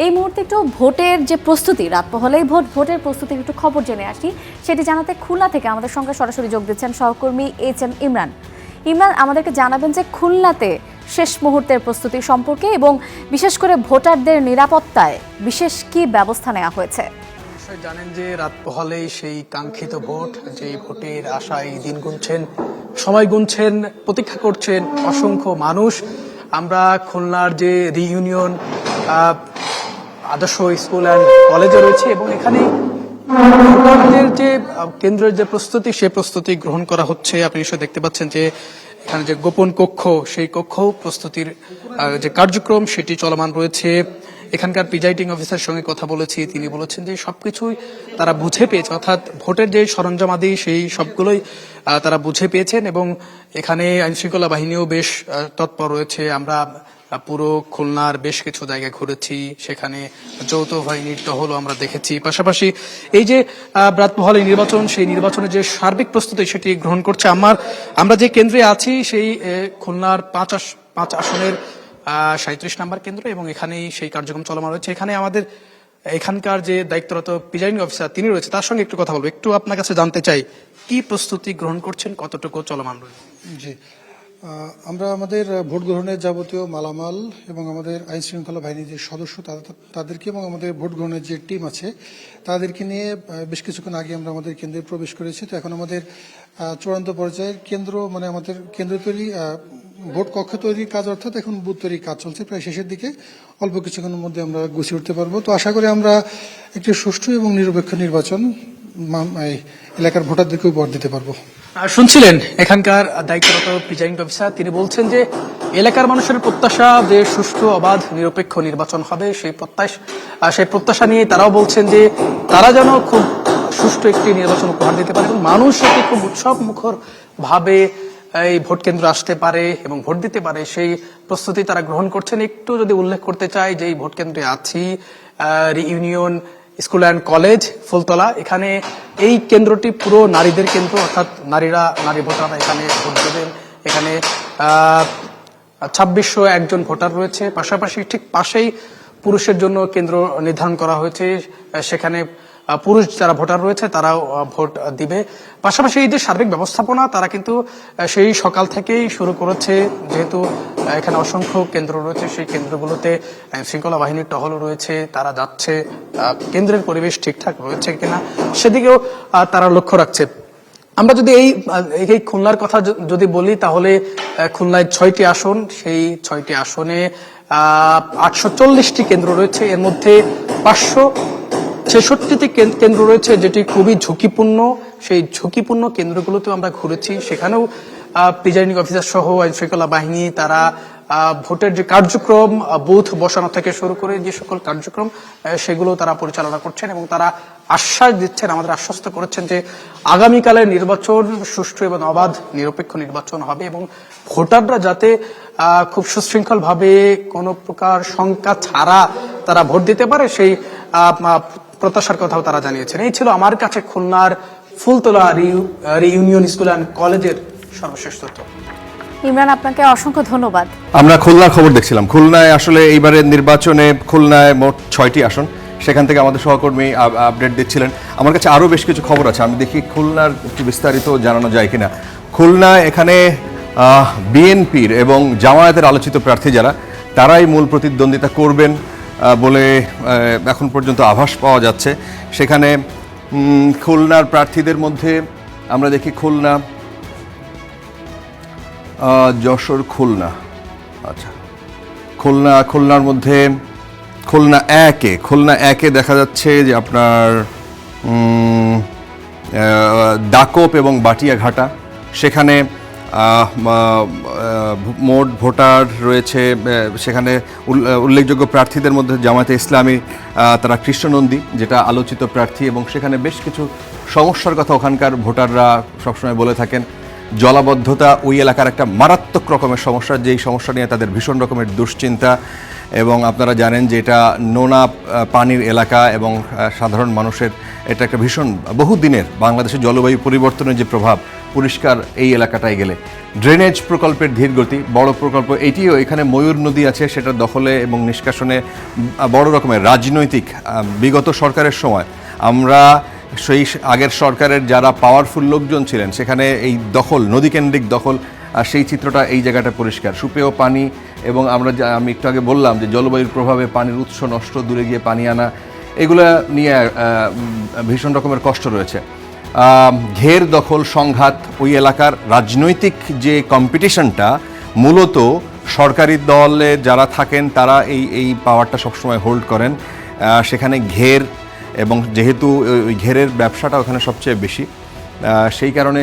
এই মুহূর্তে একটু ভোটের যে প্রস্তুতি, রাত পোহালেই ভোটের প্রস্তুতির একটু খবর জেনে আসি। সেটি জানাতে খুলনা থেকে আমাদের সঙ্গে সরাসরি যোগ দিচ্ছেন সহকর্মী HM ইমরান। ইমরান, আমাদেরকে জানাবেন যে খুলনাতে শেষ মুহূর্তের প্রস্তুতি সম্পর্কে এবং বিশেষ করে ভোটারদের নিরাপত্তায় বিশেষ কি ব্যবস্থা নেওয়া হয়েছে। জানেন যে রাত পোহালেই সেই কাঙ্ক্ষিত ভোট, যে ভোটের আশায় দিন গুনছেন, সময় গুনছেন, প্রতীক্ষা করছেন অসংখ্য মানুষ। আমরা খুলনার যে রিইউনিয়ন আদর্শ স্কুল অ্যান্ড কলেজে রয়েছে এবং এখানে ভোটারদের যে কেন্দ্রের যে প্রস্তুতি, সেই প্রস্তুতি গ্রহণ করা হচ্ছে। আপনি নিশ্চয়ই দেখতে পাচ্ছেন যে এখানে যে গোপন কক্ষ, সেই কক্ষ প্রস্তুতির যে কার্যক্রম সেটি চলমান রয়েছে। এখানকার প্রিজাইডিং অফিসারের সঙ্গে কথা বলেছি, তিনি বলেছেন যে সবকিছুই তারা বুঝে পেয়েছে, অর্থাৎ ভোটের যে সরঞ্জামাদি সেই সবগুলোই তারা বুঝে পেয়েছেন এবং এখানে আইনশৃঙ্খলা বাহিনীও বেশ তৎপর রয়েছে। আমরা পুরো খুলনার বেশ কিছু জায়গায় ঘুরেছি, সেখানে যৌথ বাহিনীর টহলও আমরা দেখেছি। পাশাপাশি এই যে রাত পোহালেই নির্বাচন, সেই নির্বাচনের যে সার্বিক প্রস্তুতি সেটি গ্রহণ করছে। আমরা যে কেন্দ্রে আছি সেই খুলনার পাঁচ আসনের 37 নম্বর কেন্দ্র এবং এখানেই সেই কার্যক্রম চলমান রয়েছে। এখানে আমাদের এখানকার যে দায়িত্বরত প্রিজাইডিং অফিসার তিনি রয়েছে, তার সঙ্গে একটু কথা বলবো। একটু আপনার কাছে জানতে চাই, কি প্রস্তুতি গ্রহণ করছেন, কতটুকু চলমান রয়েছে? জি, আমরা আমাদের ভোট গ্রহণের যাবতীয় মালামাল এবং আমাদের আইন শৃঙ্খলা বাহিনীর যে সদস্য তাদেরকে এবং আমাদের ভোট গ্রহণের যে টিম আছে তাদেরকে নিয়ে বেশ কিছুক্ষণ আগে আমরা আমাদের কেন্দ্রে প্রবেশ করেছি। তো এখন আমাদের চূড়ান্ত পর্যায়ের কেন্দ্র, মানে আমাদের কেন্দ্র তৈরি, ভোট কক্ষ তৈরির কাজ, অর্থাৎ এখন বুথ তৈরির কাজ চলছে, প্রায় শেষের দিকে। অল্প কিছুক্ষণের মধ্যে আমরা গুছিয়ে উঠতে পারবো। তো আশা করি আমরা একটি সুষ্ঠু এবং নিরপেক্ষ নির্বাচন এলাকার ভোটারদেরকে উপহার দিতে পারবো। শুনছিলেন এখানকার দায়িত্বরত প্রিজাইডিং অফিসার, তিনি বলছেন যে এলাকার মানুষের প্রত্যাশা যে সুষ্ঠু, অবাধ, নিরপেক্ষ নির্বাচন হবে, সেই প্রত্যাশা নিয়ে তারাও বলছেন যে তারা যেন খুব সুষ্ঠু একটি নির্বাচন উপহার দিতে পারে এবং মানুষ এটি খুব উৎসব মুখর ভাবে এই ভোট কেন্দ্র আসতে পারে এবং ভোট দিতে পারে, সেই প্রস্তুতি তারা গ্রহণ করছেন। একটু যদি উল্লেখ করতে চাই যে এই ভোট কেন্দ্রে আছি reunion school and college Phultala, এখানে এই কেন্দ্রটি পুরো নারীদের কেন্দ্র, অর্থাৎ নারী ভোটাররা এখানে ভোট দেবেন। এখানে 2601 ভোটার রয়েছে, পাশাপাশি ঠিক পাশেই পুরুষের জন্য কেন্দ্র নির্ধারণ করা হয়েছে, সেখানে পুরুষ যারা ভোটার রয়েছে তারাও ভোট দিবে। পাশাপাশি এই যে সার্বিক ব্যবস্থাপনা তারা কিন্তু সেই সকাল থেকেই শুরু করেছে, যেহেতু এখানে অসংখ্য কেন্দ্র রয়েছে, সেই কেন্দ্রগুলোতে শৃঙ্খলা বাহিনীর টহল রয়েছে, তারা যাচ্ছে, কেন্দ্রের পরিবেশ ঠিকঠাক রয়েছে কিনা সেদিকেও তারা লক্ষ্য রাখছে। আমরা যদি এই খুলনার কথা যদি বলি, তাহলে খুলনায় 6টি আসন, সেই 6টি আসনে 840টি কেন্দ্র রয়েছে, এর মধ্যে 566টি কেন্দ্র রয়েছে যেটি খুবই ঝুঁকিপূর্ণ। সেই ঝুঁকিপূর্ণ কেন্দ্রগুলোতেও আমরা ঘুরেছি, সেখানেও প্রিজাইডিং অফিসার সহ আইন শৃঙ্খলা বাহিনী তারা ভোটের যে কার্যক্রম, বুথ বসানো থেকে শুরু করে যে সকল কার্যক্রম সেগুলো তারা পরিচালনা করছেন এবং তারা আশ্বাস দিচ্ছেন, আমাদের আশ্বস্ত করেছেন যে আগামীকালের নির্বাচন সুষ্ঠু এবং অবাধ নিরপেক্ষ নির্বাচন হবে এবং ভোটাররা যাতে খুব সুশৃঙ্খল ভাবে কোনো প্রকার শঙ্কা ছাড়া তারা ভোট দিতে পারে, সেই প্রত্যাশার কথাও তারা জানিয়েছেন। এই ছিল আমার কাছে খুলনার ফুলতলা রিইউনিয়ন স্কুল অ্যান্ড কলেজের সর্বশেষ তথ্য। ইমরান, আপনাকে অসংখ্য ধন্যবাদ। আমরা খুলনার খবর দেখছিলাম। খুলনায় আসলে এইবারের নির্বাচনে খুলনায় মোট 6টি আসন, সেখান থেকে আমাদের সহকর্মী আপডেট দিচ্ছিলেন। আমার কাছে আরও বেশ কিছু খবর আছে, আমি দেখি খুলনার একটু বিস্তারিত জানানো যায় কিনা। খুলনায় এখানে বিএনপির এবং জামায়াতের আলোচিত প্রার্থী যারা, তারাই মূল প্রতিদ্বন্দ্বিতা করবেন বলে এখন পর্যন্ত আভাস পাওয়া যাচ্ছে। সেখানে খুলনার প্রার্থীদের মধ্যে আমরা দেখি খুলনা, যশোর, খুলনা, আচ্ছা খুলনার মধ্যে খুলনা একে দেখা যাচ্ছে যে আপনার দাকোপ এবং বাটিয়াঘাটা, সেখানে মোট ভোটার রয়েছে। সেখানে উল্লেখযোগ্য প্রার্থীদের মধ্যে জামায়াতে ইসলামী, তারা কৃষ্ণনন্দী যেটা আলোচিত প্রার্থী এবং সেখানে বেশ কিছু সমস্যার কথা ওখানকার ভোটাররা সবসময় বলে থাকেন। জলাবদ্ধতা ওই এলাকার একটা মারাত্মক রকমের সমস্যা, যেই সমস্যা নিয়ে তাদের ভীষণ রকমের দুশ্চিন্তা। এবং আপনারা জানেন যে এটা নোনা পানির এলাকা এবং সাধারণ মানুষের এটা একটা ভীষণ বহুদিনের বাংলাদেশের জলবায়ু পরিবর্তনের যে প্রভাব পরিষ্কার এই এলাকাটায় গেলে। ড্রেনেজ প্রকল্পের ধীরগতি, বড় প্রকল্প এটিও, এখানে ময়ূর নদী আছে, সেটা দখলে এবং নিষ্কাশনে বড় রকমের রাজনৈতিক বিগত সরকারের সময় আমরা সেই আগের সরকারের যারা পাওয়ারফুল লোকজন ছিলেন সেখানে এই দখল, নদীকেন্দ্রিক দখল, আর সেই চিত্রটা এই জায়গাটা পরিষ্কার। সুপেয় পানি এবং আমি একটু আগে বললাম যে জলবায়ুর প্রভাবে পানির উৎস নষ্ট, দূরে গিয়ে পানি আনা, এগুলা নিয়ে ভীষণ রকমের কষ্ট রয়েছে। ঘের দখল, সংঘাত, ওই এলাকার রাজনৈতিক যে কম্পিটিশনটা মূলত সরকারি দলে যারা থাকেন তারা এই পাওয়ারটা সবসময় হোল্ড করেন। সেখানে ঘের এবং যেহেতু ওই ঘেরের ব্যবসাটা ওখানে সবচেয়ে বেশি, সেই কারণে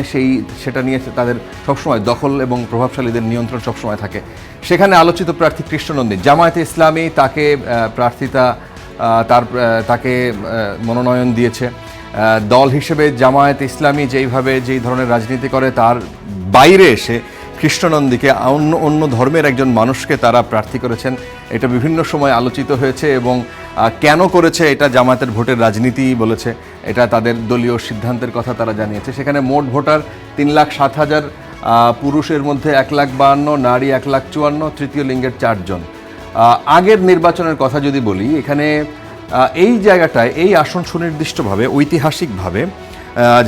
সেটা নিয়ে তাদের সবসময় দখল এবং প্রভাবশালীদের নিয়ন্ত্রণ সবসময় থাকে। সেখানে আলোচিত প্রার্থী কৃষ্ণনন্দী, জামায়াতে ইসলামী তাকে তাকে মনোনয়ন দিয়েছে। দল হিসেবে জামায়াতে ইসলামী যেই ধরনের রাজনীতি করে তার বাইরে এসে কৃষ্ণনন্দীকে অন্য ধর্মের একজন মানুষকে তারা প্রার্থী করেছেন। এটা বিভিন্ন সময় আলোচিত হয়েছে এবং কেন করেছে এটা জামায়াতের ভোটের রাজনীতি বলেছে, এটা তাদের দলীয় সিদ্ধান্তের কথা তারা জানিয়েছে। সেখানে মোট ভোটার 3,07,000, পুরুষের মধ্যে 1,52,000, নারী 1,54,000, তৃতীয় লিঙ্গের 4 জন। আগের নির্বাচনের কথা যদি বলি, এখানে এই জায়গাটায় এই আসন সুনির্দিষ্টভাবে ঐতিহাসিকভাবে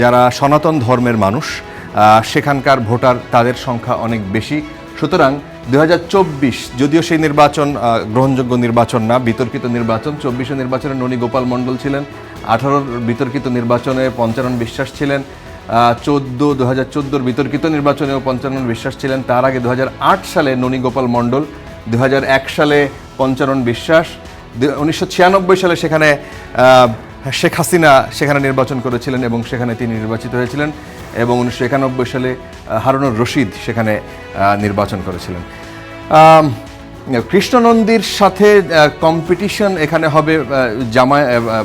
যারা সনাতন ধর্মের মানুষ সেখানকার ভোটার তাদের সংখ্যা অনেক বেশি। সুতরাং 2024 যদিও সেই নির্বাচন গ্রহণযোগ্য নির্বাচন না, বিতর্কিত নির্বাচন। 24 নির্বাচনে ননী গোপাল মণ্ডল ছিলেন, 18 বিতর্কিত নির্বাচনে পঞ্চানন বিশ্বাস ছিলেন, 2014 বিতর্কিত নির্বাচনেও পঞ্চানন বিশ্বাস ছিলেন। তার আগে 2008 সালে ননী গোপাল মণ্ডল, 2001 সালে পঞ্চানন বিশ্বাস, 1996 সালে সেখানে শেখ হাসিনা সেখানে নির্বাচন করেছিলেন এবং সেখানে তিনি নির্বাচিত হয়েছিলেন, এবং 1991 সালে হারুনুর রশিদ সেখানে নির্বাচন করেছিলেন। কৃষ্ণনন্দীর সাথে কম্পিটিশন এখানে হবে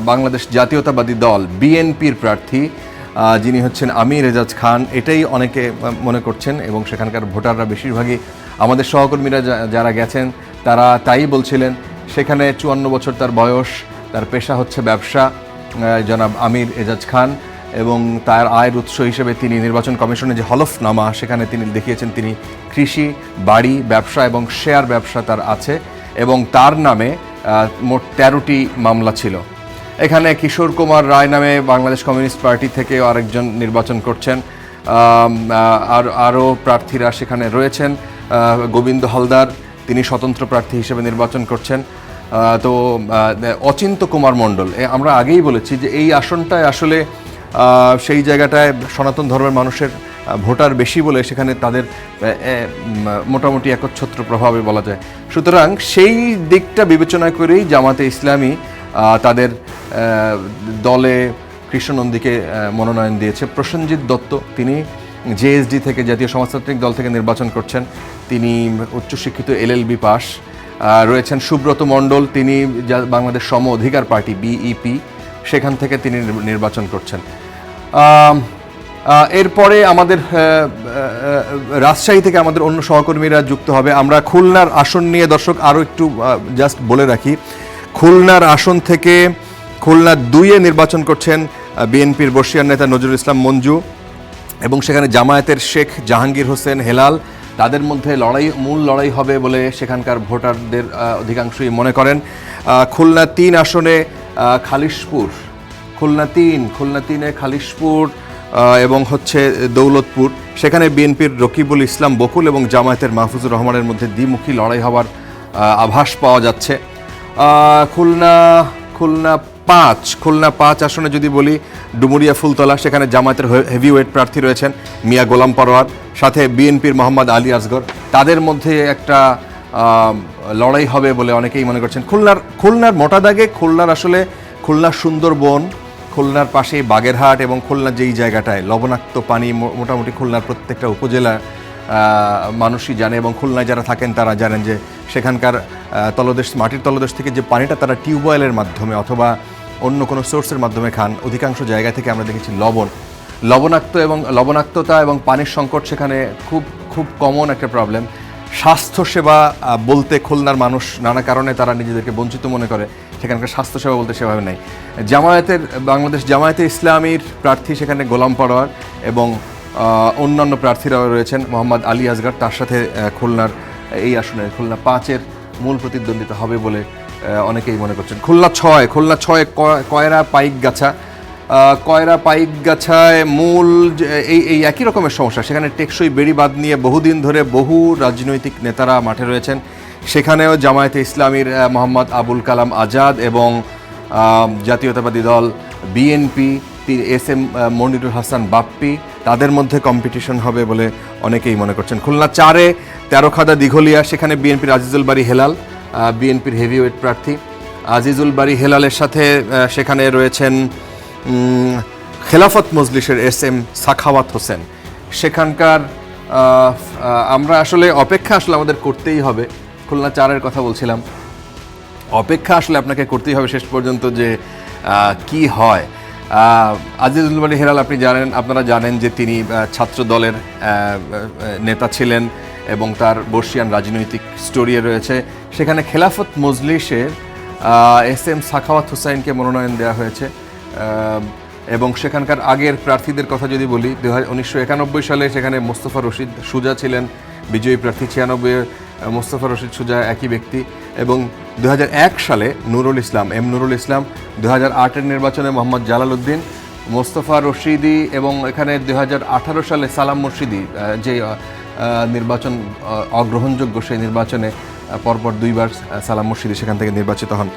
বাংলাদেশ জাতীয়তাবাদী দল বিএনপির প্রার্থী যিনি হচ্ছেন আমির এজাজ খান, এটাই অনেকে মনে করছেন এবং সেখানকার ভোটাররা বেশিরভাগই আমাদের সহকর্মীরা যারা গেছেন তারা তাই বলছিলেন। সেখানে 54 বছর তার বয়স, তার পেশা হচ্ছে ব্যবসা, জনাব আমির এজাজ খান, এবং তার আয়ের উৎস হিসেবে তিনি নির্বাচন কমিশনের যে হলফনামা সেখানে তিনি দেখিয়েছেন তিনি কৃষি, বাড়ি, ব্যবসা এবং শেয়ার ব্যবসা তার আছে, এবং তার নামে মোট 13টি মামলা ছিল। এখানে কিশোর কুমার রায় নামে বাংলাদেশ কমিউনিস্ট পার্টি থেকে আরেকজন নির্বাচন করছেন, আরও প্রার্থীরা সেখানে রয়েছেন। গোবিন্দ হালদার তিনি স্বতন্ত্র প্রার্থী হিসেবে নির্বাচন করছেন। তো অচিন্ত কুমার মণ্ডল, আমরা আগেই বলেছি যে এই আসনটায় আসলে সেই জায়গাটায় সনাতন ধর্মের মানুষের ভোটার বেশি বলে সেখানে তাদের মোটামুটি একচ্ছত্র প্রভাবে বলা যায়। সুতরাং সেই দিকটা বিবেচনা করেই জামাতে ইসলামী তাদের দলে কৃষ্ণনন্দীকে মনোনয়ন দিয়েছে। প্রসেনজিৎ দত্ত তিনি জেএসডি থেকে, জাতীয় সমাজতান্ত্রিক দল থেকে নির্বাচন করছেন, তিনি উচ্চশিক্ষিত LLB পাস। রয়েছেন সুব্রত মণ্ডল, তিনি বাংলাদেশ সম অধিকার পার্টি BEP সেখান থেকে তিনি নির্বাচন করছেন। এরপরে আমাদের রাজশাহী থেকে আমাদের অন্য সহকর্মীরা যুক্ত হবে। আমরা খুলনার আসন নিয়ে দর্শক আরও একটু জাস্ট বলে রাখি, খুলনার আসন থেকে খুলনা 2-এ নির্বাচন করছেন বিএনপির বর্ষিয়ান নেতা নজরুল ইসলাম মঞ্জু, এবং সেখানে জামায়াতের শেখ জাহাঙ্গীর হোসেন হেলাল। তাদের মধ্যে মূল লড়াই হবে বলে সেখানকার ভোটারদের অধিকাংশই মনে করেন। খুলনা 3 আসনে খালিশপুর, খুলনা 3-এ খালিশপুর এবং হচ্ছে দৌলতপুর, সেখানে বিএনপির রকিবুল ইসলাম বকুল এবং জামায়াতের মাহফুজুর রহমানের মধ্যে দ্বিমুখী লড়াই হওয়ার আভাস পাওয়া যাচ্ছে। খুলনা 5 আসনে যদি বলি, ডুমুরিয়া ফুলতলা, সেখানে জামায়াতের হেভিওয়েট প্রার্থী রয়েছেন মিয়া গোলাম পরোয়ার, সাথে বিএনপির মোহাম্মদ আলী আসগর। তাদের মধ্যে একটা লড়াই হবে বলে অনেকেই মনে করছেন। খুলনার মোটা দাগে খুলনার সুন্দরবন, খুলনার পাশেই বাগেরহাট এবং খুলনার যেই জায়গাটায় লবণাক্ত পানি, মোটামুটি খুলনার প্রত্যেকটা উপজেলা মানুষই জানে, এবং খুলনায় যারা থাকেন তারা জানেন যে সেখানকার মাটির তলদেশ থেকে যে পানিটা তারা টিউবওয়েলের মাধ্যমে অথবা অন্য কোনো সোর্সের মাধ্যমে খান, অধিকাংশ জায়গা থেকে আমরা দেখেছি লবণ। লবণাক্ততা এবং পানির সংকট সেখানে খুব খুব কমন একটা প্রবলেম। স্বাস্থ্যসেবা বলতে খুলনার মানুষ নানা কারণে তারা নিজেদেরকে বঞ্চিত মনে করে, সেখানকার স্বাস্থ্যসেবা বলতে সেভাবে নেই। বাংলাদেশ জামায়াতে ইসলামীর প্রার্থী সেখানে গোলাম পরোয়ার এবং অন্যান্য প্রার্থীরাও রয়েছেন, মোহাম্মদ আলী আসগার, তার সাথে খুলনার এই আসনে খুলনা 5-এর মূল প্রতিদ্বন্দ্বিতা হবে বলে অনেকেই মনে করছেন। খুলনা 6 কয়রা পাইকগাছায় মূল এই একই রকমের সমস্যা। সেখানে টেকসই বেড়িবাঁধ নিয়ে বহুদিন ধরে বহু রাজনৈতিক নেতারা মাঠে রয়েছেন। সেখানেও জামায়াতে ইসলামীর মোহাম্মদ আবুল কালাম আজাদ এবং জাতীয়তাবাদী দল বিএনপি এস এম মনিরুল হাসান বাপ্পি, তাদের মধ্যে কম্পিটিশন হবে বলে অনেকেই মনে করছেন। খুলনা 4-এ তেরোখাদা দিঘলিয়া, সেখানে বিএনপির আজিজুল বারী হেলাল বিএনপির হেভিওয়েট প্রার্থী। আজিজুল বারী হেলালের সাথে সেখানে রয়েছেন খেলাফত মজলিসের এস.এম. সাখাওয়াত হোসেন। সেখানকার আমরা আসলে অপেক্ষা আমাদের করতেই হবে। খুলনা 4-এর কথা বলছিলাম, অপেক্ষা আসলে আপনাকে করতেই হবে শেষ পর্যন্ত যে কি হয়। আজিজুল বারী হেলাল আপনারা জানেন যে তিনি ছাত্র দলের নেতা ছিলেন এবং তার বর্ষিয়ান রাজনৈতিক স্টোরি রয়েছে। সেখানে খেলাফত মজলিসের এস.এম. সাখাওয়াত হোসেনকে মনোনয়ন দেওয়া হয়েছে এবং সেখানকার আগের প্রার্থীদের কথা যদি বলি, 1991 সালে সেখানে মোস্তফা রশিদ সুজা ছিলেন বিজয়ী প্রার্থী। 96-এ মোস্তফা রশিদ সুজা একই ব্যক্তি এবং 2001 সালে নুরুল ইসলাম, 2008-এর নির্বাচনে মোহাম্মদ জালাল উদ্দিন, মোস্তফা রশিদি এবং এখানে 2018 সালে সালাম মুর্শিদি যে নির্বাচন অগ্রহণযোগ্য, সেই নির্বাচনে পরপর 2বার সালাম মুর্শিদি সেখান থেকে নির্বাচিত হন।